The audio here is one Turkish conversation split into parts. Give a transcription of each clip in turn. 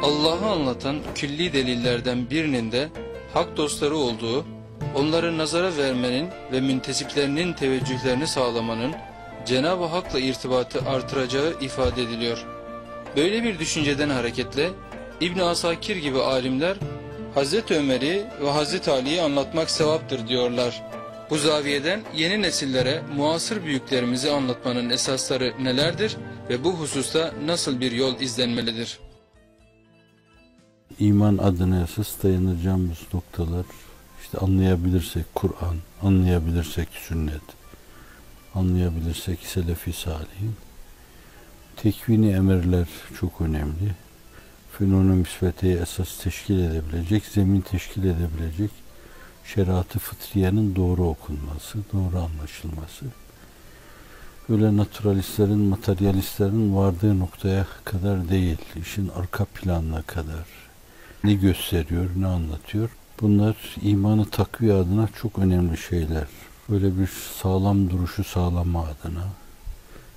Allah'ı anlatan külli delillerden birinin de hak dostları olduğu, onları nazara vermenin ve müntesiplerinin teveccühlerini sağlamanın Cenab-ı Hak'la irtibatı artıracağı ifade ediliyor. Böyle bir düşünceden hareketle İbn Asakir gibi alimler Hazreti Ömer'i ve Hazreti Ali'yi anlatmak sevaptır diyorlar. Bu zaviyeden yeni nesillere muasır büyüklerimizi anlatmanın esasları nelerdir ve bu hususta nasıl bir yol izlenmelidir? İman adına esas dayanacağımız noktalar, işte anlayabilirsek Kur'an, anlayabilirsek sünnet, anlayabilirsek selef-i salihin, tekvini emirler çok önemli. Fünun-u müsvedeye esas teşkil edebilecek, zemin teşkil edebilecek şeriat-ı fıtriyenin doğru okunması, doğru anlaşılması. Öyle naturalistlerin, materyalistlerin vardığı noktaya kadar değil, işin arka planına kadar. Ne gösteriyor, ne anlatıyor? Bunlar imanı takviye adına çok önemli şeyler. Böyle bir sağlam duruşu sağlama adına,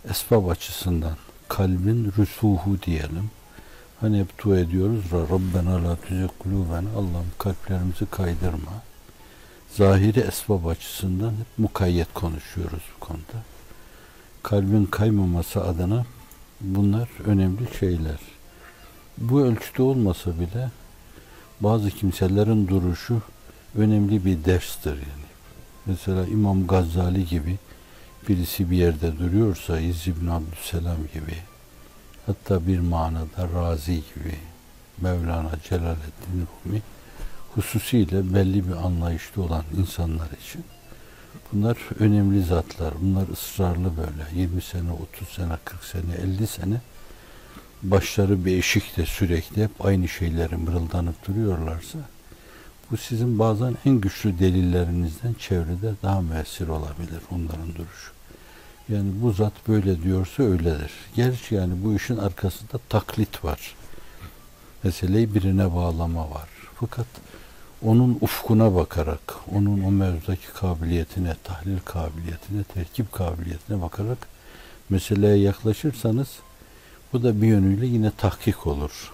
esbab açısından, kalbin rüsuhu diyelim. Hani hep dua ediyoruz, Rabbena la tuzigh kulubena, Allah'ım kalplerimizi kaydırma. Zahiri esbab açısından hep mukayyet konuşuyoruz bu konuda. Kalbin kaymaması adına bunlar önemli şeyler. Bu ölçüde olmasa bile bazı kimselerin duruşu önemli bir derstir yani. Mesela İmam Gazali gibi birisi bir yerde duruyorsa, İzz ibn Abdüsselam gibi, hatta bir manada Razi gibi, Mevlana Celaleddin Rumi, hususiyle belli bir anlayışta olan insanlar için bunlar önemli zatlar. Bunlar ısrarlı böyle 20 sene, 30 sene, 40 sene, 50 sene başları bir eşikte sürekli hep aynı şeyleri mırıldanıp duruyorlarsa bu sizin bazen en güçlü delillerinizden çevrede daha müessir olabilir onların duruşu. Yani bu zat böyle diyorsa öyledir. Gerçi yani bu işin arkasında taklit var. Meseleyi birine bağlama var. Fakat onun ufkuna bakarak, onun o mevzudaki kabiliyetine, tahlil kabiliyetine, terkip kabiliyetine bakarak meseleye yaklaşırsanız bu da bir yönüyle yine tahkik olur.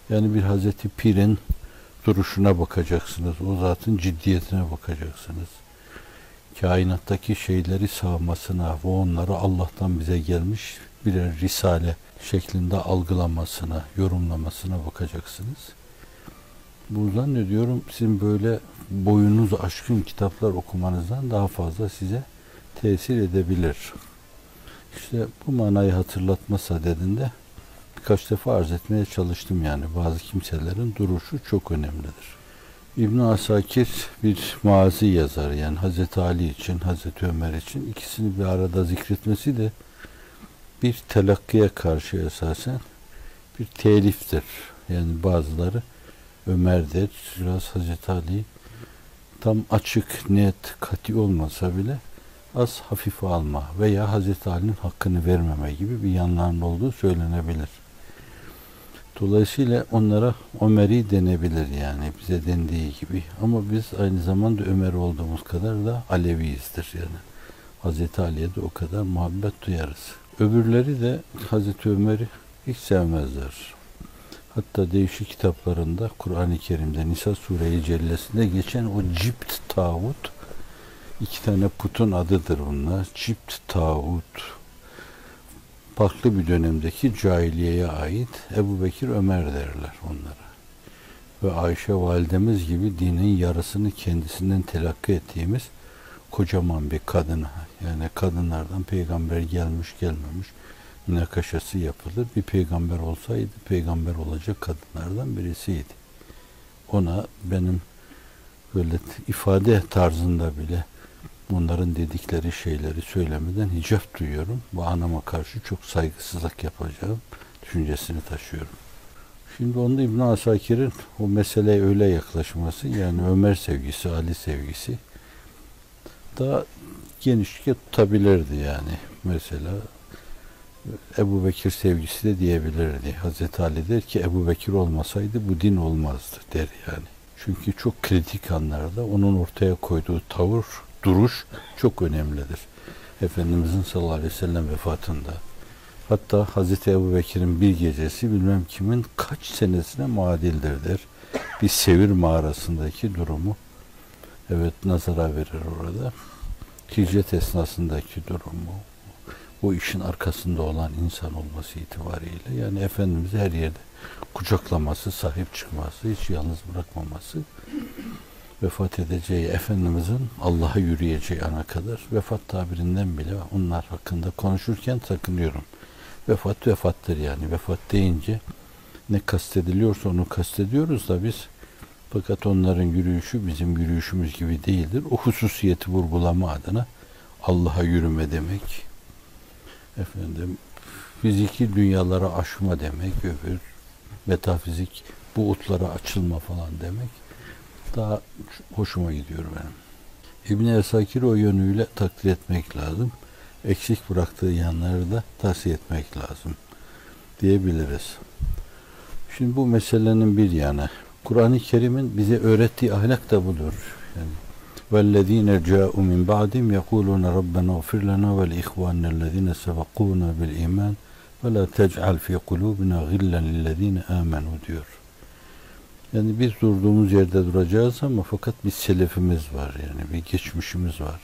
Yani bir Hazreti Pir'in duruşuna bakacaksınız, o zatın ciddiyetine bakacaksınız. Kainattaki şeyleri sağmasına ve onları Allah'tan bize gelmiş birer risale şeklinde algılamasına, yorumlamasına bakacaksınız. Bu zannediyorum sizin böyle boyunuz aşkın kitaplar okumanızdan daha fazla size tesir edebilir. İşte bu manayı hatırlatma sadedinde birkaç defa arz etmeye çalıştım yani. Bazı kimselerin duruşu çok önemlidir. İbn Asakir bir mazi yazar yani Hazreti Ali için, Hazreti Ömer için ikisini bir arada zikretmesi de bir telakkiye karşı esasen bir teliftir. Yani bazıları Ömer'dir, biraz Hazreti Ali tam açık, net, kati olmasa bile az hafife alma veya Hazreti Ali'nin hakkını vermeme gibi bir yanlarının olduğu söylenebilir. Dolayısıyla onlara Ömer'i denebilir yani bize dendiği gibi. Ama biz aynı zamanda Ömer olduğumuz kadar da Aleviyizdir yani. Hazreti Ali'ye de o kadar muhabbet duyarız. Öbürleri de Hazreti Ömer'i hiç sevmezler. Hatta değişik kitaplarında Kur'an-ı Kerim'de Nisa Sure-i Cellesi'nde geçen o cipt tağut, iki tane putun adıdır bunlar. Cipt tağut. Farklı bir dönemdeki cahiliyeye ait Ebu Bekir, Ömer derler onlara. Ve Ayşe validemiz gibi dinin yarısını kendisinden telakki ettiğimiz kocaman bir kadına, yani kadınlardan peygamber gelmiş gelmemiş münakaşası yapılır. Bir peygamber olsaydı peygamber olacak kadınlardan birisiydi. Ona benim böyle ifade tarzında bile bunların dedikleri şeyleri söylemeden hicap duyuyorum. Bu anama karşı çok saygısızlık yapacağım düşüncesini taşıyorum. Şimdi onda İbn Asakir'in o meseleye öyle yaklaşması, yani Ömer sevgisi, Ali sevgisi daha genişçe tutabilirdi yani. Mesela Ebu Bekir sevgisi de diyebilirdi. Hazreti Ali der ki Ebu Bekir olmasaydı bu din olmazdı der yani. Çünkü çok kritik anlarda onun ortaya koyduğu tavır, duruş çok önemlidir. Efendimizin sallallahu aleyhi ve sellem vefatında, Hatta Hazreti Ebubekir'in bir gecesi bilmem kimin kaç senesine muadildir der. Bir Sevir mağarasındaki durumu evet nazara verir orada. Hicret esnasındaki durumu, o işin arkasında olan insan olması itibariyle yani Efendimiz'i her yerde kucaklaması, sahip çıkması, hiç yalnız bırakmaması, vefat edeceği Efendimiz'in Allah'a yürüyeceği ana kadar vefat tabirinden bile onlar hakkında konuşurken sakınıyorum. Vefat vefattır yani. Vefat deyince ne kastediliyorsa onu kastediyoruz da biz, fakat onların yürüyüşü bizim yürüyüşümüz gibi değildir. O hususiyeti vurgulama adına Allah'a yürüme demek, efendim fiziki dünyalara aşma demek, öbür metafizik buğutlara açılma falan demek daha hoşuma gidiyor benim. İbn-i Esakir o yönüyle takdir etmek lazım. Eksik bıraktığı yanları da tavsiye etmek lazım diyebiliriz. Şimdi bu meselenin bir yanı. Kur'an-ı Kerim'in bize öğrettiği ahlak da budur. Yani وَالَّذ۪ينَ جَاءُوا مِنْ بَعْدِهِمْ يَقُولُونَ رَبَّنَا اغْفِرْ لَنَا وَلِإِخْوَانَّ الَّذ۪ينَ سَبَقُونَا بِالْاِيمَانِ وَلَا تَجْعَلْ فِي قُلُوبِنَا غِلًّا لِلَّذ۪ينَ آمَنُوا diyor. Yani biz durduğumuz yerde duracağız ama fakat bir selefimiz var, yani bir geçmişimiz var.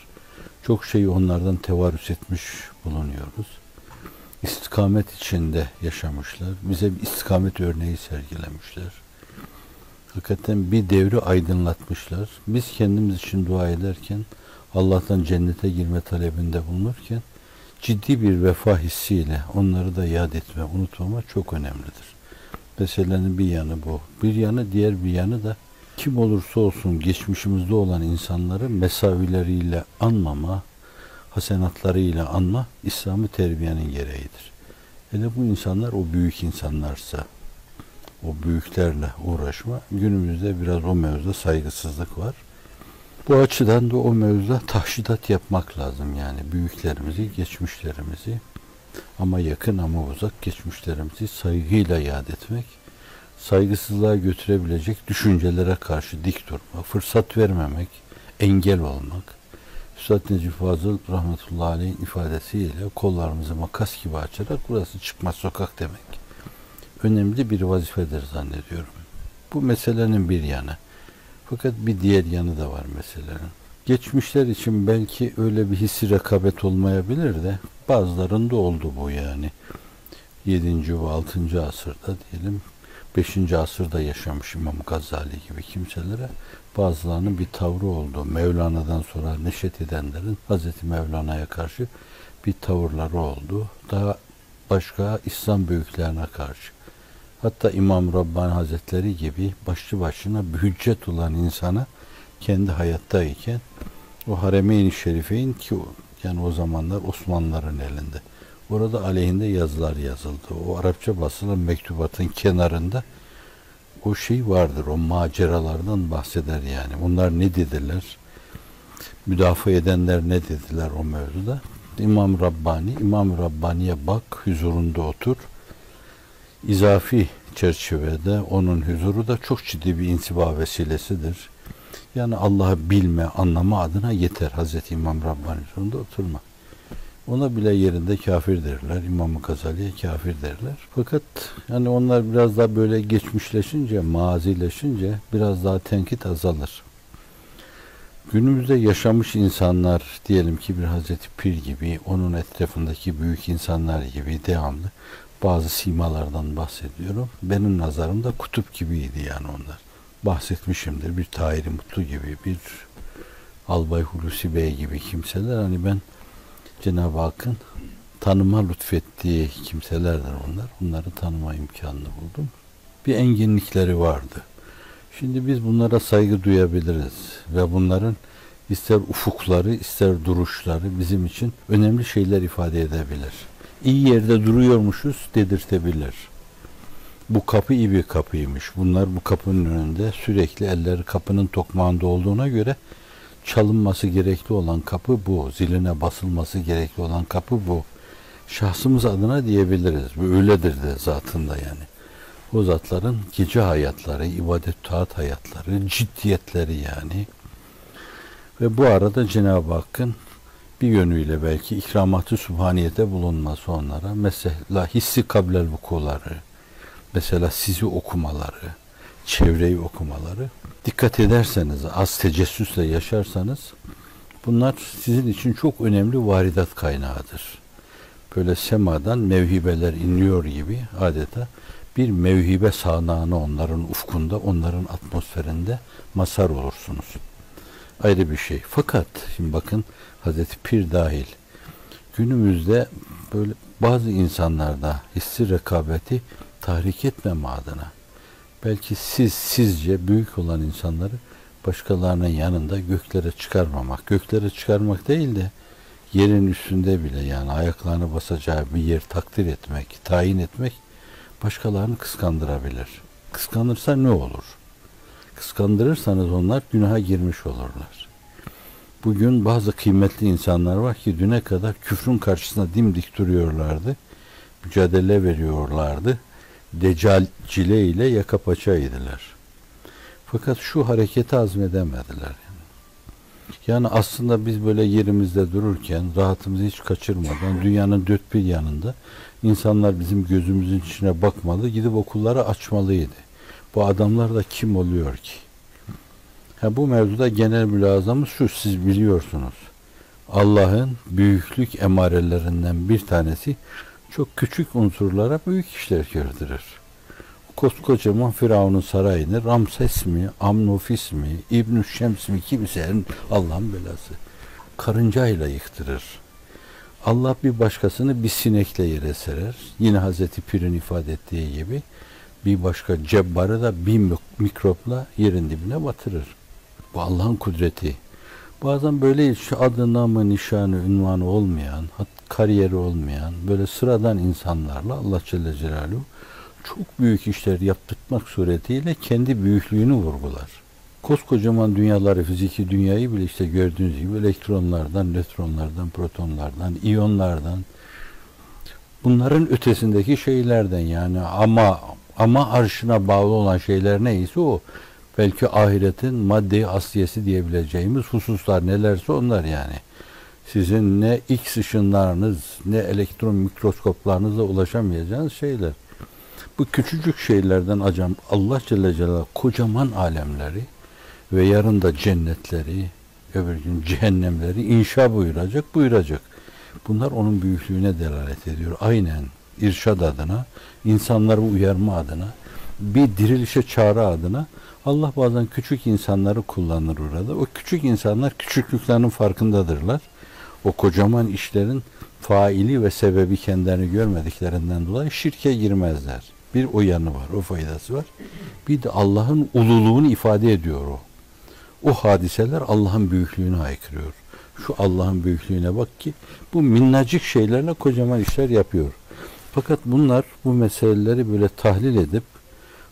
Çok şeyi onlardan tevarüs etmiş bulunuyoruz. İstikamet içinde yaşamışlar. Bize bir istikamet örneği sergilemişler. Hakikaten bir devri aydınlatmışlar. Biz kendimiz için dua ederken, Allah'tan cennete girme talebinde bulunurken, ciddi bir vefa hissiyle onları da yad etme, unutmama çok önemlidir. Meselenin bir yanı bu. Bir yanı, diğer bir yanı da kim olursa olsun geçmişimizde olan insanları mesavileriyle anmama, hasenatlarıyla anma, İslam'ı terbiyenin gereğidir. Hele bu insanlar o büyük insanlarsa, o büyüklerle uğraşma, günümüzde biraz o mevzuda saygısızlık var. Bu açıdan da o mevzuda tahşidat yapmak lazım, yani büyüklerimizi, geçmişlerimizi, ama yakın ama uzak geçmişlerimizi saygıyla yad etmek, saygısızlığa götürebilecek düşüncelere karşı dik durmak, fırsat vermemek, engel olmak. Üstad Necip Fazıl rahmetullahi aleyh'in ifadesiyle kollarımızı makas gibi açarak burası çıkmaz sokak demek önemli bir vazifedir zannediyorum. Bu meselenin bir yanı. Fakat bir diğer yanı da var meselenin. Geçmişler için belki öyle bir hissi rekabet olmayabilir de bazılarında oldu bu yani. 7. ve 6. asırda diyelim, 5. asırda yaşamış İmam Gazali gibi kimselere bazılarının bir tavrı oldu. Mevlana'dan sonra neşet edenlerin Hazreti Mevlana'ya karşı bir tavırları oldu. Daha başka İslam büyüklerine karşı. Hatta İmam Rabbani Hazretleri gibi başlı başına bir hüccet olan insana kendi hayattayken o Haremeyn-i Şerifeyn ki yani o zamanlar Osmanlıların elinde. Orada aleyhinde yazılar yazıldı. O Arapça basılan mektubatın kenarında o şey vardır. O maceralardan bahseder yani. Onlar ne dediler? Müdafaa edenler ne dediler o mevzuda? İmam Rabbani'ye bak, huzurunda otur. İzafi çerçevede onun huzuru da çok ciddi bir intiba vesilesidir. Yani Allah'ı bilme, anlama adına yeter Hazreti İmam Rabbani huzurunda oturma. Ona bile yerinde kafir derler. İmam-ı Gazali'ye kafir derler. Fakat yani onlar biraz daha böyle geçmişleşince, mazileşince biraz daha tenkit azalır. Günümüzde yaşamış insanlar, diyelim ki bir Hazreti Pir gibi, onun etrafındaki büyük insanlar gibi devamlı bazı simalardan bahsediyorum. Benim nazarımda kutup gibiydi yani onlar. Bahsetmişimdir. Bir Tahir-i Mutlu gibi, bir Albay Hulusi Bey gibi kimseler. Hani ben Cenab-ı Hakk'ın tanıma lütfettiği kimselerdir onlar. Onları tanıma imkanını buldum. Bir enginlikleri vardı. Şimdi biz bunlara saygı duyabiliriz ve bunların ister ufukları, ister duruşları bizim için önemli şeyler ifade edebilir. İyi yerde duruyormuşuz dedirtebilir. Bu kapı iyi bir kapıymış. Bunlar bu kapının önünde sürekli elleri kapının tokmağında olduğuna göre çalınması gerekli olan kapı bu. Ziline basılması gerekli olan kapı bu. Şahsımız adına diyebiliriz. Bu öyledir de zatında yani. O zatların gece hayatları, ibadet taat hayatları, ciddiyetleri yani. Ve bu arada Cenab-ı Hakk'ın bir yönüyle belki ikramat-ı sübhaniyete bulunması onlara, mesela hissi kablel vukuları, mesela sizi okumaları, çevreyi okumaları, dikkat ederseniz, az tecessüsle yaşarsanız, bunlar sizin için çok önemli varidat kaynağıdır. Böyle semadan mevhibeler inliyor gibi adeta bir mevhibe sağanağını onların ufkunda, onların atmosferinde mazhar olursunuz. Ayrı bir şey. Fakat şimdi bakın Hazreti Pir dahil günümüzde böyle bazı insanlarda hissi rekabeti tahrik etmeme adına belki sizce büyük olan insanları başkalarının yanında göklere çıkarmamak. Göklere çıkarmak değil de yerin üstünde bile, yani ayaklarını basacağı bir yer takdir etmek, tayin etmek başkalarını kıskandırabilir. Kıskanırsa ne olur? Kıskandırırsanız onlar günaha girmiş olurlar. Bugün bazı kıymetli insanlar var ki düne kadar küfrün karşısında dimdik duruyorlardı. Mücadele veriyorlardı. Deccalcile ile yaka paçaydılar. Fakat şu hareketi azmedemediler. Yani aslında biz böyle yerimizde dururken, rahatımızı hiç kaçırmadan, dünyanın dört bir yanında insanlar bizim gözümüzün içine bakmalı, gidip okulları açmalıydı. Bu adamlar da kim oluyor ki? Bu mevzuda genel mülazamız şu, siz biliyorsunuz. Allah'ın büyüklük emarelerinden bir tanesi çok küçük unsurlara büyük işler gördürür. Koskocaman Firavun'un sarayını Ramses mi, Amnofis mi, İbn-i Şems mi kimsenin Allah'ın belası karıncayla yıktırır. Allah bir başkasını bir sinekle yere serer. Yine Hazreti Pir'in ifade ettiği gibi bir başka cebbarı da bir mikropla yerin dibine batırır. Bu Allah'ın kudreti. Bazen böyle hiç adı, namı, nişanı, ünvanı olmayan, kariyeri olmayan, böyle sıradan insanlarla Allah Celle Celaluhu çok büyük işler yaptırmak suretiyle kendi büyüklüğünü vurgular. Koskocaman dünyaları, fiziki dünyayı bile işte gördüğünüz gibi elektronlardan, nötronlardan, protonlardan, iyonlardan, bunların ötesindeki şeylerden, yani ama arşına bağlı olan şeyler neyse o. Belki ahiretin madde-i asliyesi diyebileceğimiz hususlar nelerse onlar yani. Sizin ne X ışınlarınız, ne elektron mikroskoplarınızla ulaşamayacağınız şeyler. Bu küçücük şeylerden Allah Celle Celaluhu kocaman alemleri ve yarın da cennetleri, öbür gün cehennemleri inşa buyuracak. Bunlar onun büyüklüğüne delalet ediyor. Aynen irşad adına, insanları uyarma adına, bir dirilişe çağrı adına Allah bazen küçük insanları kullanır orada. O küçük insanlar küçüklüklerinin farkındadırlar. O kocaman işlerin faili ve sebebi kendilerini görmediklerinden dolayı şirke girmezler. Bir o yanı var, o faydası var. Bir de Allah'ın ululuğunu ifade ediyor o. O hadiseler Allah'ın büyüklüğünü haykırıyor. Şu Allah'ın büyüklüğüne bak ki bu minnacık şeylerle kocaman işler yapıyor. Fakat bunlar bu meseleleri böyle tahlil edip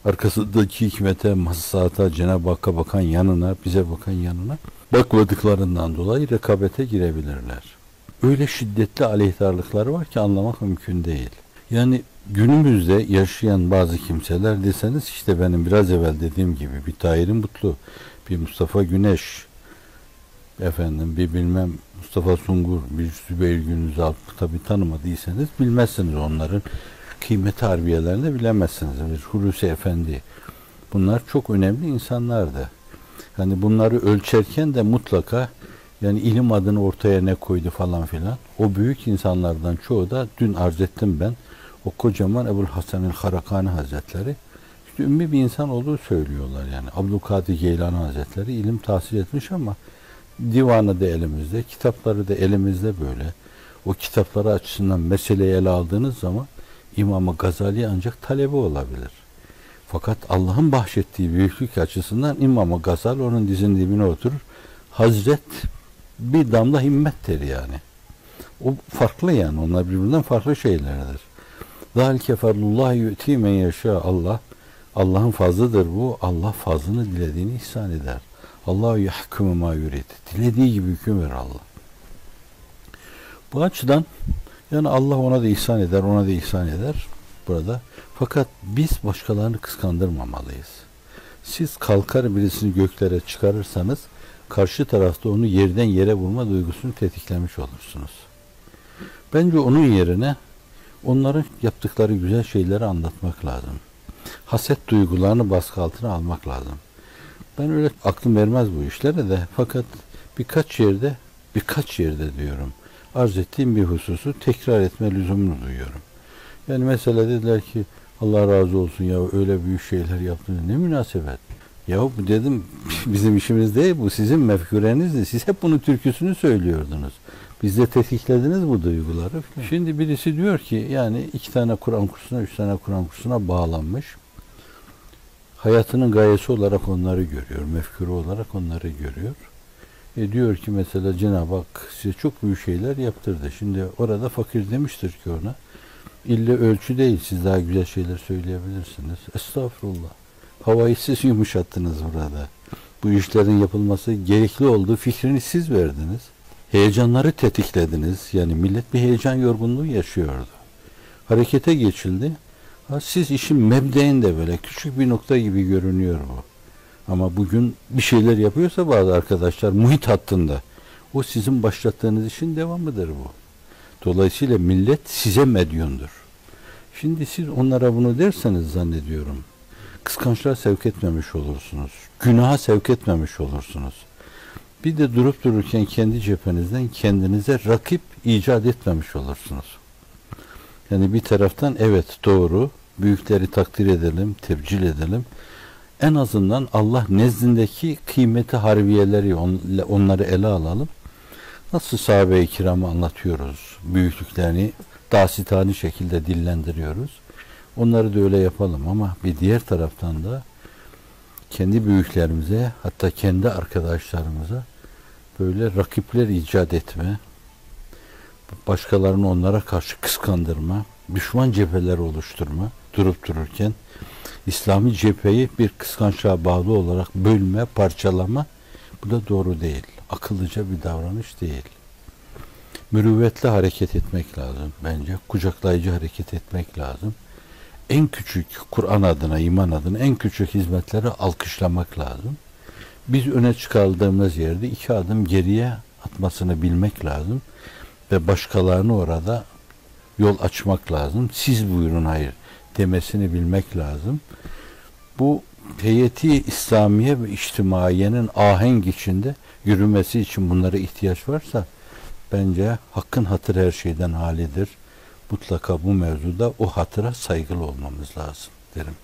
arkasındaki hikmete, maslahata, Cenab-ı Hakk'a bakan yanına, bize bakan yanına bakmadıklarından dolayı rekabete girebilirler. Öyle şiddetli aleyhtarlıkları var ki anlamak mümkün değil. Yani günümüzde yaşayan bazı kimseler deseniz, işte benim biraz evvel dediğim gibi bir Tahir Mutlu, bir Mustafa Güneş, bir bilmem Mustafa Sungur, bir Zübeyir Gündüzalp, tabi tanımadıysanız bilmezsiniz onların kıymet harbiyelerini bilemezsiniz. Bir Hulusi Efendi. Bunlar çok önemli insanlardı. Yani bunları ölçerken de mutlaka yani ilim adını ortaya ne koydu falan filan. O büyük insanlardan çoğu da dün arz ettim ben. O kocaman Ebu'l Hasan el-Harakani Hazretleri işte ümmi bir insan olduğu söylüyorlar yani. Abdülkadir Geylani Hazretleri ilim tahsil etmiş ama divanı da elimizde, kitapları da elimizde böyle. O kitapları açısından meseleyi ele aldığınız zaman İmam-ı Gazali ancak talebe olabilir. Fakat Allah'ın bahşettiği büyüklük açısından İmam-ı Gazali onun dizinin dibine oturur. Hazret bir damla himmettir yani. O farklı yani. Onlar birbirinden farklı şeylerdir. Zâlike fadlullâhi yu'tî men yeşâ. Allah'ın fazlıdır bu. Allah fazlını dilediğini ihsan eder. Allahu yahkumu mâ yurid. Dilediği gibi hüküm verir Allah. Bu açıdan yani Allah ona da ihsan eder, ona da ihsan eder burada. Fakat biz başkalarını kıskandırmamalıyız. Siz kalkar birisini göklere çıkarırsanız karşı tarafta onu yerden yere vurma duygusunu tetiklemiş olursunuz. Bence onun yerine onların yaptıkları güzel şeyleri anlatmak lazım. Haset duygularını baskı altına almak lazım. Ben öyle aklım vermez bu işlere de, fakat birkaç yerde diyorum, arz ettiğim bir hususu tekrar etme lüzumunu duyuyorum. Yani mesela dediler ki Allah razı olsun ya, öyle büyük şeyler yaptınız, ne münasebet. Ya bu dedim, bizim işimiz değil bu, sizin mefkurenizdi. Siz hep bunun türküsünü söylüyordunuz. Biz de tetiklediniz bu duyguları. Şimdi birisi diyor ki yani 2 tane Kur'an kursuna, 3 tane Kur'an kursuna bağlanmış. Hayatının gayesi olarak onları görüyor. Mefkuru olarak onları görüyor. Diyor ki mesela Cenab-ı Hak size çok büyük şeyler yaptırdı. Şimdi orada fakir demiştir ki ona, illa ölçü değil, siz daha güzel şeyler söyleyebilirsiniz. Estağfurullah. Havayı siz yumuşattınız burada. Bu işlerin yapılması gerekli olduğu fikrini siz verdiniz. Heyecanları tetiklediniz. Yani millet bir heyecan yorgunluğu yaşıyordu. Harekete geçildi. Siz işin mebdeinde böyle küçük bir nokta gibi görünüyor bu. Ama bugün bir şeyler yapıyorsa bazı arkadaşlar muhit hattında, o sizin başlattığınız işin devamıdır bu. Dolayısıyla millet size medyundur. Şimdi siz onlara bunu derseniz zannediyorum, kıskançlığa sevk etmemiş olursunuz. Günaha sevk etmemiş olursunuz. Bir de durup dururken kendi cephenizden kendinize rakip icat etmemiş olursunuz. Yani bir taraftan evet doğru, büyükleri takdir edelim, tebcil edelim. En azından Allah nezdindeki kıymeti harbiyeleri, onları ele alalım. Nasıl sahabe-i kiramı anlatıyoruz, büyüklüklerini dasitani şekilde dillendiriyoruz. Onları da öyle yapalım ama bir diğer taraftan da kendi büyüklerimize, hatta kendi arkadaşlarımıza böyle rakipler icat etme, başkalarını onlara karşı kıskandırma, düşman cepheler oluşturma, durup dururken İslami cepheyi bir kıskançlığa bağlı olarak bölme, parçalama, bu da doğru değil. Akıllıca bir davranış değil. Mürüvvetle hareket etmek lazım bence. Kucaklayıcı hareket etmek lazım. En küçük, Kur'an adına, iman adına en küçük hizmetleri alkışlamak lazım. Biz öne çıkardığımız yerde 2 adım geriye atmasını bilmek lazım. Ve başkalarını orada yol açmak lazım. Siz buyurun hayır demesini bilmek lazım. Bu heyeti İslamiye ve içtimaiyenin ahenk içinde yürümesi için bunlara ihtiyaç varsa bence hakkın hatır her şeyden halidir. Mutlaka bu mevzuda o hatıra saygılı olmamız lazım derim.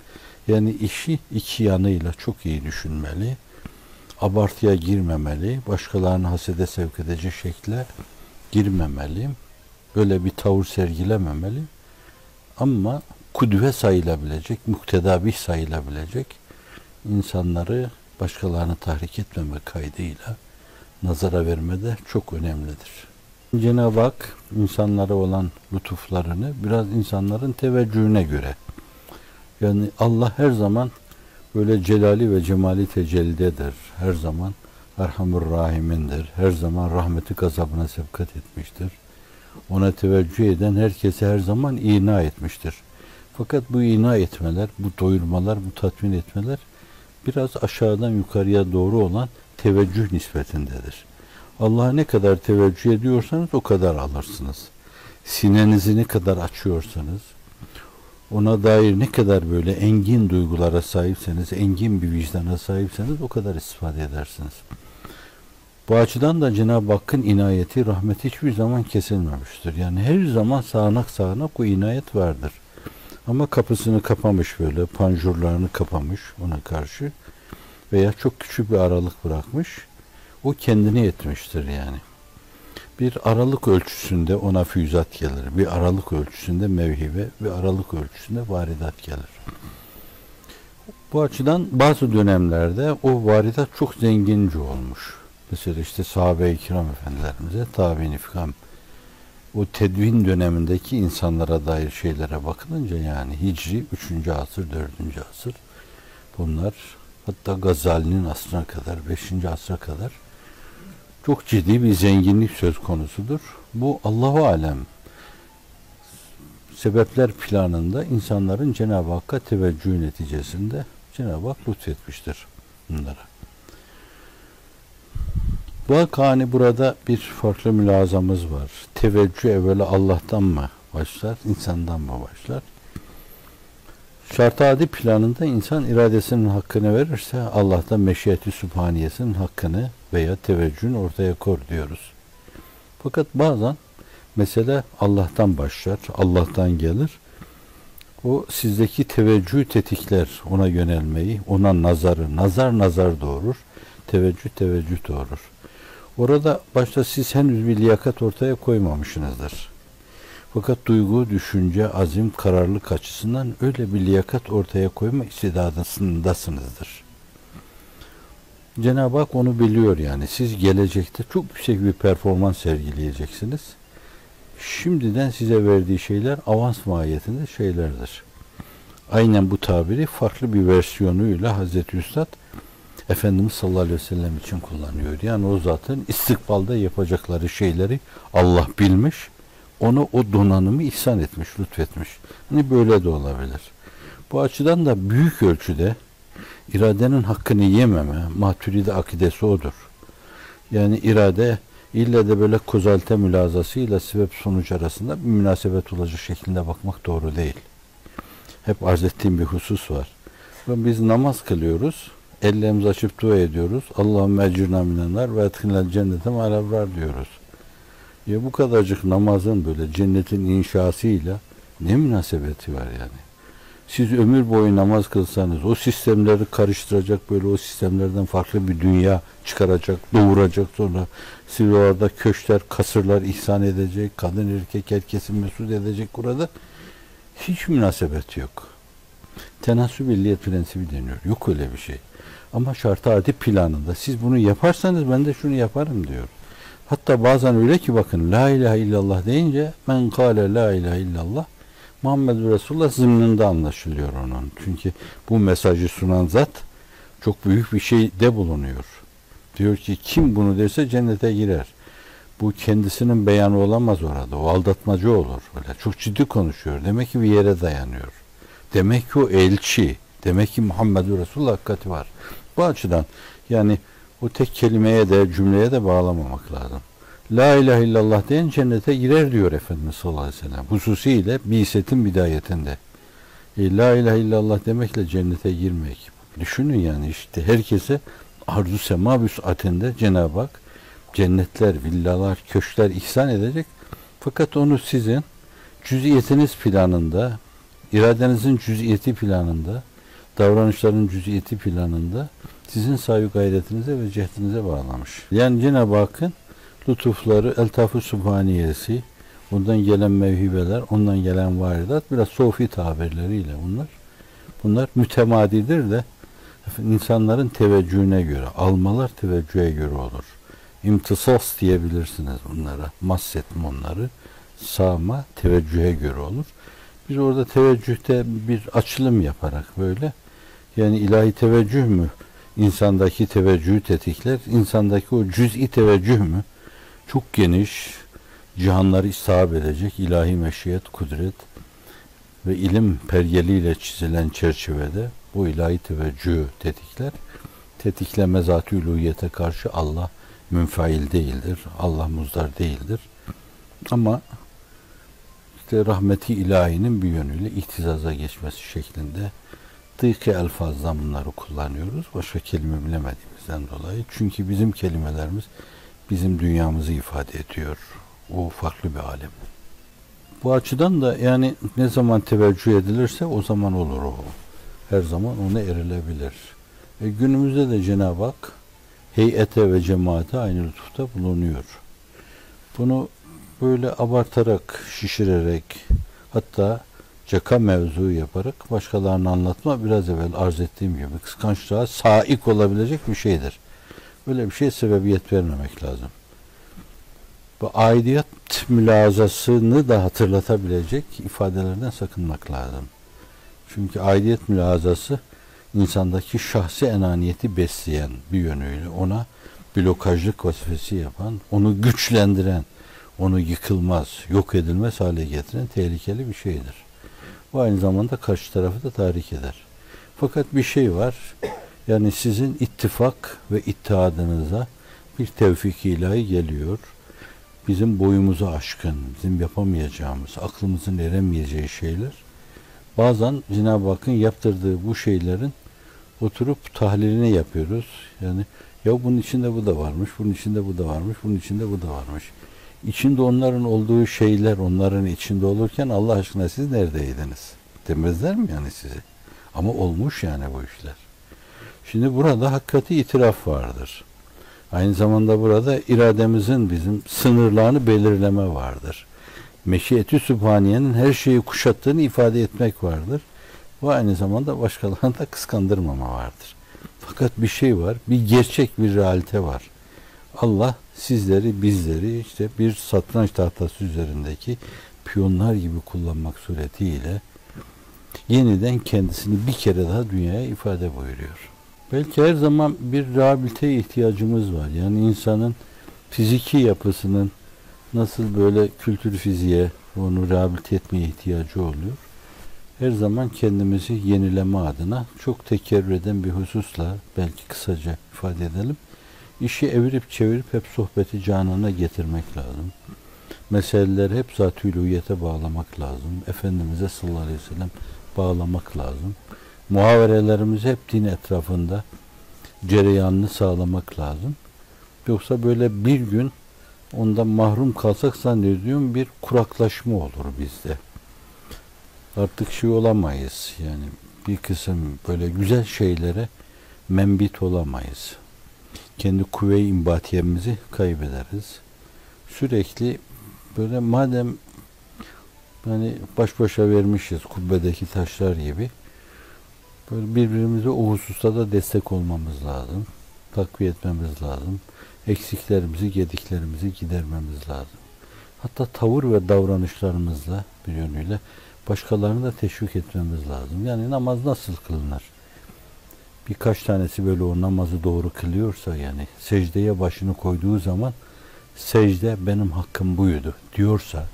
Yani işi 2 yanıyla çok iyi düşünmeli. Abartıya girmemeli. Başkalarını hasede sevk edecek şekle girmemeli. Öyle bir tavır sergilememeli. Ama kudve sayılabilecek, muktedabih sayılabilecek insanları başkalarını tahrik etmeme kaydıyla nazara vermede çok önemlidir. Cenab-ı Hak insanlara olan lütuflarını biraz insanların teveccühüne göre, yani Allah her zaman böyle celali ve cemali tecellidedir. Her zaman Erhamur Rahimindir. Her zaman rahmeti gazabına sevkat etmiştir. Ona teveccüh eden herkese her zaman ina etmiştir. Fakat bu ina etmeler, bu doyurmalar, bu tatmin etmeler biraz aşağıdan yukarıya doğru olan teveccüh nispetindedir. Allah'a ne kadar teveccüh ediyorsanız o kadar alırsınız. Sinenizi ne kadar açıyorsanız, ona dair ne kadar böyle engin duygulara sahipseniz, engin bir vicdana sahipseniz o kadar istifade edersiniz. Bu açıdan da Cenab-ı Hakk'ın inayeti, rahmeti hiçbir zaman kesilmemiştir. Yani her zaman sağanak sağanak o inayet vardır. Ama kapısını kapamış böyle, panjurlarını kapamış ona karşı veya çok küçük bir aralık bırakmış. O kendini yetmiştir yani. Bir aralık ölçüsünde ona füyüzat gelir. Bir aralık ölçüsünde mevhibe, bir aralık ölçüsünde varidat gelir. Bu açıdan bazı dönemlerde o varidat çok zengince olmuş. Mesela işte sahabe-i kiram efendilerimize tabi-i ifkam, o tedvin dönemindeki insanlara dair şeylere bakılınca yani Hicri 3. asır, 4. asır bunlar hatta Gazali'nin asrına kadar, 5. asra kadar çok ciddi bir zenginlik söz konusudur. Bu Allahu alem sebepler planında insanların Cenab-ı Hakk'a teveccühü neticesinde Cenab-ı Hak lütfetmiştir bunlara. Vakani burada bir farklı mülazamız var. Teveccüh evvela Allah'tan mı başlar, insandan mı başlar? Şart-ı adi planında insan iradesinin hakkını verirse Allah da meşiyeti sübhaniyesinin hakkını veya teveccühünü ortaya koy diyoruz. Fakat bazen mesele Allah'tan başlar, Allah'tan gelir. O sizdeki teveccüh tetikler, ona yönelmeyi, ona nazarı, nazar doğurur, teveccüh doğurur. Orada başta siz henüz bir liyakat ortaya koymamışsınızdır. Fakat duygu, düşünce, azim, kararlılık açısından öyle bir liyakat ortaya koyma istidadındasınızdır. Cenab-ı Hak onu biliyor yani. Siz gelecekte çok yüksek bir performans sergileyeceksiniz. Şimdiden size verdiği şeyler avans mahiyetinde şeylerdir. Aynen bu tabiri farklı bir versiyonuyla Hazreti Üstad Efendimiz sallallahu aleyhi ve sellem için kullanıyor. Yani o zatın istikbalda yapacakları şeyleri Allah bilmiş, ona o donanımı ihsan etmiş, lütfetmiş. Hani böyle de olabilir. Bu açıdan da büyük ölçüde iradenin hakkını yememe, Maturidi akidesi odur. Yani irade illa da böyle kozalte mülazasıyla sebep sonuç arasında bir münasebet olacak şeklinde bakmak doğru değil. Hep arz ettiğim bir husus var. Biz namaz kılıyoruz, ellerimizi açıp dua ediyoruz. Allahümme ecirna minennar ve etkinler cennete ma'alevrar diyoruz. Ya bu kadarcık namazın böyle cennetin inşasıyla ne münasebeti var yani? Siz ömür boyu namaz kılsanız o sistemleri karıştıracak, böyle o sistemlerden farklı bir dünya çıkaracak, doğuracak, sonra siz orada köşkler, kasırlar ihsan edecek, kadın erkek herkesi mesut edecek burada. Hiç münasebet yok. Tenasüb illiyet prensibi deniyor. Yok öyle bir şey. Ama şart-ı adi planında siz bunu yaparsanız ben de şunu yaparım diyor. Hatta bazen öyle ki bakın la ilahe illallah deyince men kâle la ilahe illallah Muhammed Resulullah zımnında anlaşılıyor onun. Çünkü bu mesajı sunan zat çok büyük bir şeyde bulunuyor. Diyor ki kim bunu derse cennete girer. Bu kendisinin beyanı olamaz orada. O aldatmacı olur. Öyle çok ciddi konuşuyor. Demek ki bir yere dayanıyor. Demek ki o elçi. Demek ki Muhammed Resulullah hakikati var. Bu açıdan yani o tek kelimeye de cümleye de bağlamamak lazım. La ilahe illallah diyen cennete girer diyor Efendimiz sallallahu aleyhi ve sellem. Hususiyle bisetin bidayetinde. La ilahe illallah demekle cennete girmek. Düşünün yani işte herkese arzu sema vüs'atinde Cenab-ı Hak cennetler, villalar, köşkler ihsan edecek. Fakat onu sizin cüz'iyetiniz planında, iradenizin cüz'iyeti planında, davranışların cüz'iyeti planında sizin sahi gayretinize ve cehdinize bağlamış. Yani Cenab-ı Hakk'ın lütufları, eltaf-ı subhaniyesi, ondan gelen mevhibeler, ondan gelen varidat, biraz sofi tabirleriyle bunlar mütemadidir de insanların teveccühüne göre, almalar teveccühe göre olur. İmtisas diyebilirsiniz bunlara. Mahsettim onları. Sağma teveccühe göre olur. Biz orada teveccühte bir açılım yaparak böyle, yani ilahi teveccüh mü insandaki teveccühü tetikler, insandaki o cüz'i teveccüh mü çok geniş, cihanları istihab edecek ilahi meşiyet, kudret ve ilim pergeliyle çizilen çerçevede bu ilahi teveccühü tetikler. Tetikleme zat-ı uluhiyete karşı Allah münfail değildir. Allah muzdar değildir. Ama işte rahmeti ilahinin bir yönüyle ihtizaza geçmesi şeklinde dık-ı elfazdan bunları kullanıyoruz. Başka kelime bilemediğimizden dolayı. Çünkü bizim kelimelerimiz bizim dünyamızı ifade ediyor. O farklı bir alem. Bu açıdan da yani ne zaman teveccüh edilirse o zaman olur o. Her zaman ona erilebilir. Günümüzde de Cenab-ı Hak heyete ve cemaate aynı lütufta bulunuyor. Bunu böyle abartarak, şişirerek, hatta caka mevzu yaparak başkalarını anlatma biraz evvel arz ettiğim gibi kıskançlığa saik olabilecek bir şeydir. Böyle bir şeye sebebiyet vermemek lazım. Bu aidiyet mülazasını da hatırlatabilecek ifadelerden sakınmak lazım. Çünkü aidiyet mülazası insandaki şahsi enaniyeti besleyen bir yönüyle ona blokajlık vazifesi yapan, onu güçlendiren, onu yıkılmaz, yok edilmez hale getiren tehlikeli bir şeydir. Bu aynı zamanda karşı tarafı da tahrik eder. Fakat bir şey var, yani sizin ittifak ve ittihadınıza bir tevfik ilahi geliyor. Bizim boyumuzu aşkın, bizim yapamayacağımız, aklımızın eremeyeceği şeyler. Bazen Cenab-ı Hakk'ın yaptırdığı bu şeylerin oturup tahlilini yapıyoruz. Yani ya bunun içinde bu da varmış, bunun içinde bu da varmış, bunun içinde bu da varmış. İçinde onların olduğu şeyler onların içinde olurken Allah aşkına siz neredeydiniz? Demezler mi yani sizi? Ama olmuş yani bu işler. Şimdi burada hakikati itiraf vardır. Aynı zamanda burada irademizin bizim sınırlarını belirleme vardır. Meşiyeti Sübhaniye'nin her şeyi kuşattığını ifade etmek vardır. Bu aynı zamanda başkalarını da kıskandırmama vardır. Fakat bir şey var, bir gerçek bir realite var. Allah sizleri, bizleri işte bir satranç tahtası üzerindeki piyonlar gibi kullanmak suretiyle yeniden kendisini bir kere daha dünyaya ifade buyuruyor. Belki her zaman bir rehabiliteye ihtiyacımız var. Yani insanın fiziki yapısının nasıl böyle kültür fiziğe onu rehabilite etmeye ihtiyacı oluyor. Her zaman kendimizi yenileme adına çok tekerrür eden bir hususla belki kısaca ifade edelim. İşi evirip çevirip hep sohbeti canına getirmek lazım. Meseleleri hep zat-ı uluhiyete bağlamak lazım. Efendimiz'e sallallahu aleyhi ve sellem bağlamak lazım. Muhaverelerimizi hep din etrafında cereyanını sağlamak lazım. Yoksa böyle bir gün ondan mahrum kalsak zannediyorum bir kuraklaşma olur bizde. Artık şey olamayız. Yani bir kısım böyle güzel şeylere membit olamayız. Kendi kuvve-i imbatiyemizi kaybederiz. Sürekli böyle madem hani baş başa vermişiz kubbedeki taşlar gibi böyle birbirimize o hususta da destek olmamız lazım. Takviye etmemiz lazım. Eksiklerimizi, gediklerimizi gidermemiz lazım. Hatta tavır ve davranışlarımızla bir yönüyle başkalarını da teşvik etmemiz lazım. Yani namaz nasıl kılınır? Birkaç tanesi böyle o namazı doğru kılıyorsa yani secdeye başını koyduğu zaman secde benim hakkım buydu diyorsa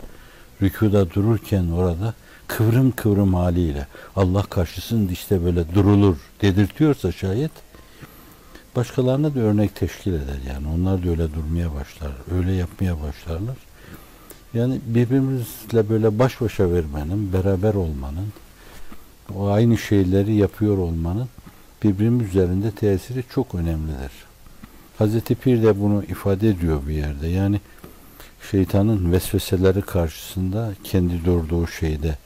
rükuda dururken orada kıvrım kıvrım haliyle Allah karşısında işte böyle durulur dedirtiyorsa şayet başkalarına da örnek teşkil eder yani. Onlar da öyle durmaya başlar, öyle yapmaya başlarlar. Yani birbirimizle böyle baş başa vermenin, beraber olmanın, o aynı şeyleri yapıyor olmanın birbirimiz üzerinde tesiri çok önemlidir. Hazreti Pir de bunu ifade ediyor bir yerde. Yani şeytanın vesveseleri karşısında kendi durduğu şeyde,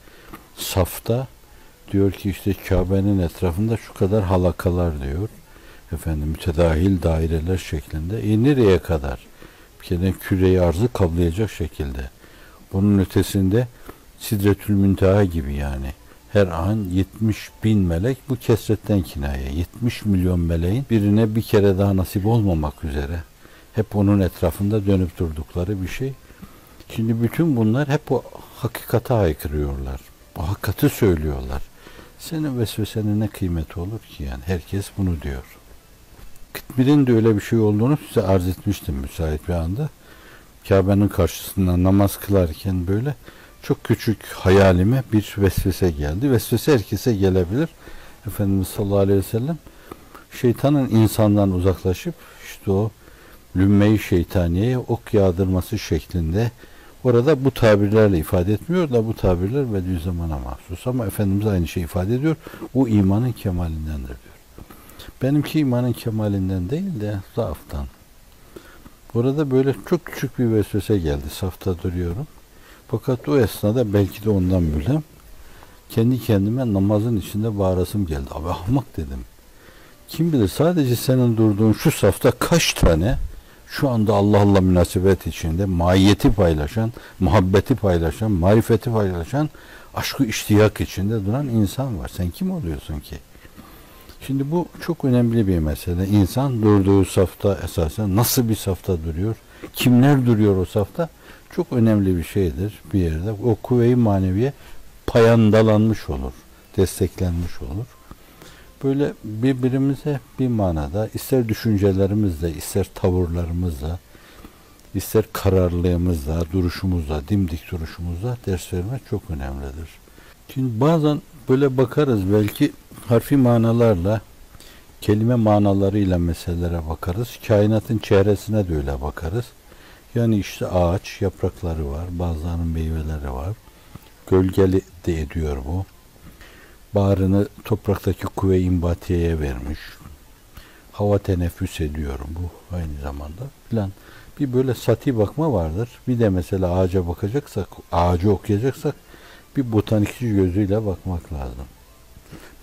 safta diyor ki işte Kabe'nin etrafında şu kadar halakalar diyor. Efendim mütedahil daireler şeklinde. Nereye kadar? Bir kere küre-i arzı kaplayacak şekilde. Bunun ötesinde Sidretül Münteha gibi yani. Her an 70 bin melek bu kesretten kinaye. 70 milyon meleğin birine bir kere daha nasip olmamak üzere. Hep onun etrafında dönüp durdukları bir şey. Şimdi bütün bunlar hep o hakikate haykırıyorlar. O hakikati söylüyorlar. Senin vesvesenin ne kıymeti olur ki yani? Herkes bunu diyor. Kıtmir'in de öyle bir şey olduğunu size arz etmiştim müsait bir anda. Kabe'nin karşısında namaz kılarken böyle çok küçük hayalime bir vesvese geldi. Vesvese herkese gelebilir. Efendimiz sallallahu aleyhi ve sellem şeytanın insandan uzaklaşıp işte o lümme-i şeytaniyeye ok yağdırması şeklinde orada bu tabirlerle ifade etmiyor da bu tabirler Bediüzzaman'a mahsus ama Efendimiz aynı şeyi ifade ediyor. O imanın kemalindendir diyor. Benimki imanın kemalinden değil de zaaftan. Orada böyle çok küçük bir vesvese geldi. Safta duruyorum. Fakat o esnada belki de ondan bile kendi kendime namazın içinde bağırasım geldi. Abi ahmak dedim. Kim bilir sadece senin durduğun şu safta kaç tane şu anda Allah Allah münasebet içinde mahiyeti paylaşan, muhabbeti paylaşan, marifeti paylaşan, aşkı iştiyak içinde duran insan var. Sen kim oluyorsun ki? Şimdi bu çok önemli bir mesele. İnsan durduğu safta esasen nasıl bir safta duruyor? Kimler duruyor o safta? Çok önemli bir şeydir bir yerde. O kuvve-i maneviye payandalanmış olur, desteklenmiş olur. Böyle birbirimize bir manada ister düşüncelerimizle, ister tavırlarımızla, ister kararlılığımızla, duruşumuzla, dimdik duruşumuzla ders vermek çok önemlidir. Şimdi bazen böyle bakarız belki harfi manalarla Kelime manalarıyla meselelere bakarız. Kainatın çehresine de öyle bakarız. Yani işte ağaç, yaprakları var, bazılarının meyveleri var. Gölgeli de ediyor bu. Bağrını topraktaki kuvve-i imbatiyeye vermiş. Hava teneffüs ediyor bu aynı zamanda filan. Bir böyle sati bakma vardır. Bir de mesela ağaca bakacaksak, ağacı okuyacaksak bir botanikçi gözüyle bakmak lazım.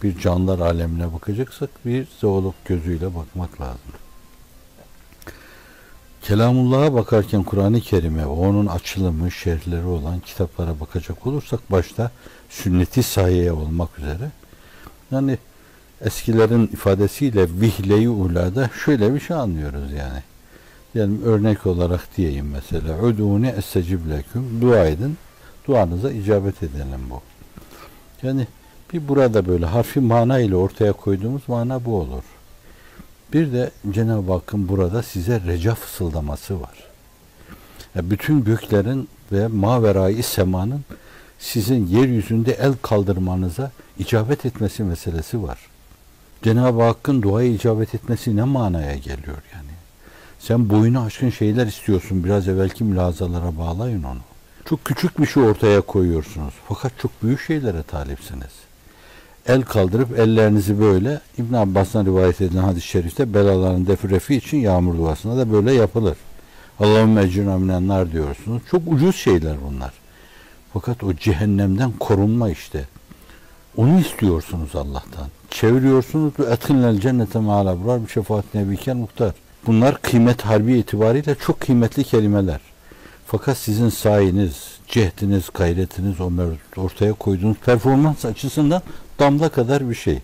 Bir canlılar alemine bakacaksak bir zoolog gözüyle bakmak lazım. Kelamullah'a bakarken Kur'an-ı Kerim'e ve onun açılımı, şerhleri olan kitaplara bakacak olursak başta sünnet-i sahiye olmak üzere, yani eskilerin ifadesiyle vihle-i ulada şöyle bir şey anlıyoruz yani. Yani örnek olarak diyeyim mesela udûne estecib leküm, dua edin, duanıza icabet edelim bu. Yani bir burada böyle harfi mana ile ortaya koyduğumuz mana bu olur. Bir de Cenab-ı Hakk'ın burada size reca fısıldaması var. Yani bütün göklerin ve maverayı semanın sizin yeryüzünde el kaldırmanıza icabet etmesi meselesi var. Cenab-ı Hakk'ın duaya icabet etmesi ne manaya geliyor yani? Sen boyunu aşkın şeyler istiyorsun. Biraz evvelki mülazalara bağlayın onu. Çok küçük bir şey ortaya koyuyorsunuz. Fakat çok büyük şeylere talipsiniz. El kaldırıp ellerinizi böyle İbn Abbas'tan rivayet edilen hadis-i şerifte belaların defirefi için yağmur duasında da böyle yapılır. Allahümme ecrina minennar diyorsunuz. Çok ucuz şeyler bunlar. Fakat o cehennemden korunma işte. Onu istiyorsunuz Allah'tan. Çeviriyorsunuz ve etkinlel cennete me'al abrar bir şefaat nebiken muhtar. Bunlar kıymet harbi itibariyle çok kıymetli kelimeler. Fakat sizin sayeniz, cehdiniz, gayretiniz, o ortaya koyduğunuz performans açısından damla kadar bir şey.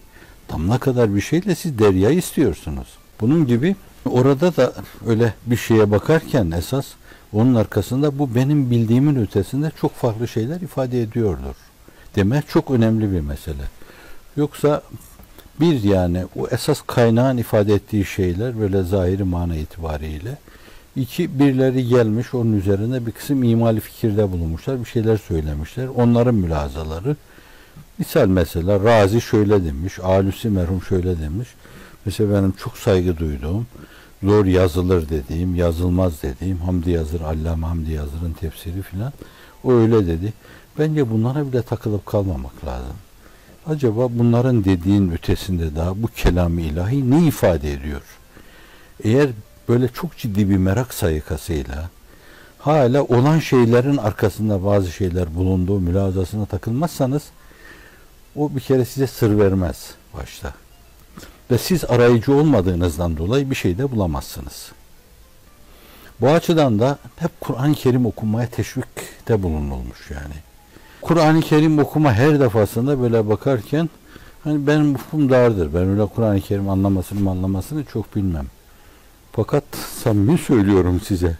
Damla kadar bir şeyle siz deryayı istiyorsunuz. Bunun gibi orada da öyle bir şeye bakarken esas onun arkasında bu benim bildiğimin ötesinde çok farklı şeyler ifade ediyordur. Demek çok önemli bir mesele. Yoksa bir yani o esas kaynağın ifade ettiği şeyler böyle zahiri mana itibariyle. İki, birileri gelmiş onun üzerine bir kısım imali fikirde bulunmuşlar. Bir şeyler söylemişler. Onların mülazaları. Misal mesela Razi şöyle demiş. Alusi merhum şöyle demiş. Mesela benim çok saygı duyduğum, zor yazılır dediğim, yazılmaz dediğim Hamdi Yazır, Allame Hamdi Yazır'ın tefsiri filan. O öyle dedi. Bence bunlara bile takılıp kalmamak lazım. Acaba bunların dediğin ötesinde daha bu kelam-ı ilahi ne ifade ediyor? Eğer böyle çok ciddi bir merak sayıkasıyla hala olan şeylerin arkasında bazı şeyler bulunduğu mülazasına takılmazsanız o bir kere size sır vermez başta. Ve siz arayıcı olmadığınızdan dolayı bir şey de bulamazsınız. Bu açıdan da hep Kur'an-ı Kerim okumaya teşvikte bulunulmuş yani. Kur'an-ı Kerim okuma her defasında böyle bakarken hani benim ufkum dardır. Ben öyle Kur'an-ı Kerim anlamasını çok bilmem. Fakat samimi söylüyorum size.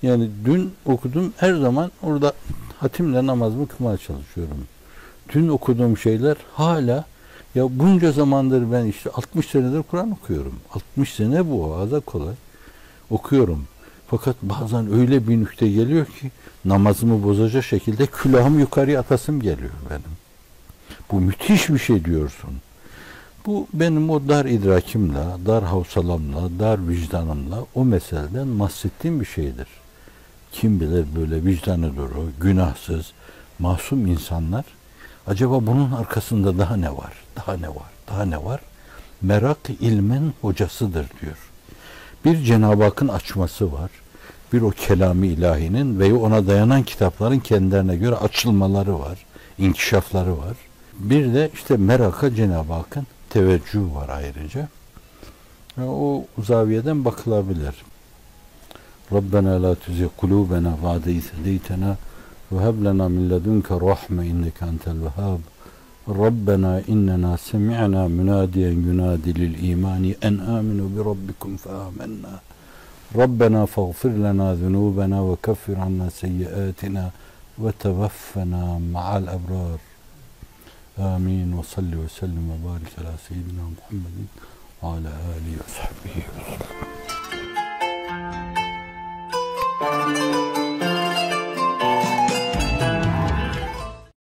Yani dün okudum her zaman orada hatimle namazımı kılmaya çalışıyorum. Dün okuduğum şeyler hala ya bunca zamandır ben işte 60 senedir Kur'an okuyorum. 60 sene bu aza kolay. Okuyorum. Fakat bazen öyle bir nükte geliyor ki namazımı bozacak şekilde külahımı yukarıya atasım geliyor benim. Bu müthiş bir şey diyorsun. Bu benim o dar idrakimle, dar havsalamla, dar vicdanımla o meseleden bahsettiğim bir şeydir. Kim bilir böyle vicdanı duru, günahsız, masum insanlar acaba bunun arkasında daha ne var, daha ne var, daha ne var? Merak ilmin hocasıdır diyor. Bir Cenab-ı Hakk'ın açması var. Bir o kelam-ı ilahinin ve ona dayanan kitapların kendilerine göre açılmaları var, inkişafları var. Bir de işte meraka Cenab-ı Hakk'ın teveccühü var ayrıca. Ve o zaviyeden bakılabilir. Rabbena la tuzigh kulubena ba'de iz hedeytena ve heb lena min ledunke rahme inneke entel vehhab. Rabbena innena semi'na münadiyen yunadi lil imani en aminu bi rabbikum fe amennâ. Rabbena faghfir lena zunubena ve keffir anna seyyiatina ve tevaffena ma'al ebrar. Amin ve salli ve sellim ve barik ala seyyidina Muhammedin ve ala alihi ve sahbihi ve sellem.